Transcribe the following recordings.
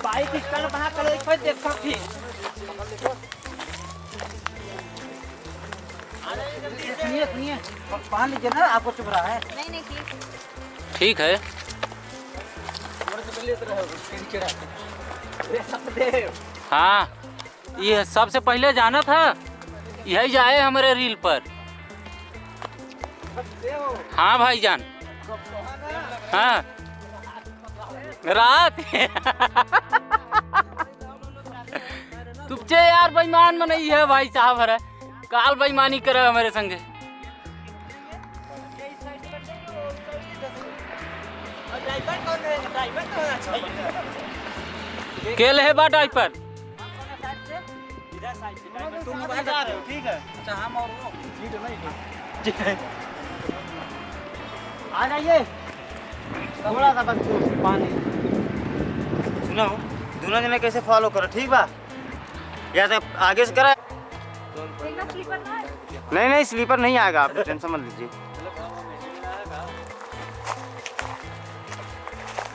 Bike stand बना कर एक बार देखो ठीक। सुनिए सुनिए, पहन लीजिए ना, आपको चुभ रहा है। नहीं नहीं ठीक ठीक है। हाँ, ये सबसे पहले जाना था, यही जाए हमारे रील पर। हाँ भाईजान, हाँ रात तुझे यार बेईमान में नहीं है भाई साहब, है काल बेईमानी करे हमारे संगे। के ले बा ड्राइवर? तुम मोबाइल रहे हो, ठीक है। अच्छा हम और वो आ जाइए, थोड़ा सा बस पानी। सुनो, दोनों जने कैसे फॉलो करो, ठीक बा? या तो आगे से करा। स्लीपर ना नहीं नहीं, स्लीपर नहीं आएगा, आप टेंशन मत लीजिए।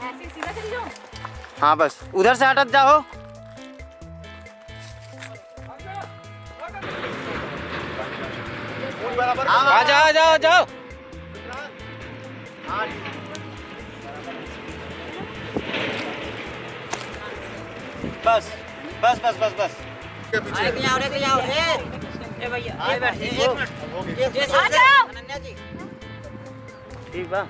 ऐसे सीधा चल जाओ। हाँ बस उधर से हटत जाओ। आ जाओ जाओ जाओ। बस बस बस बस बस। ए भैया, आ जाओ। अनन्या जी ठीक बा।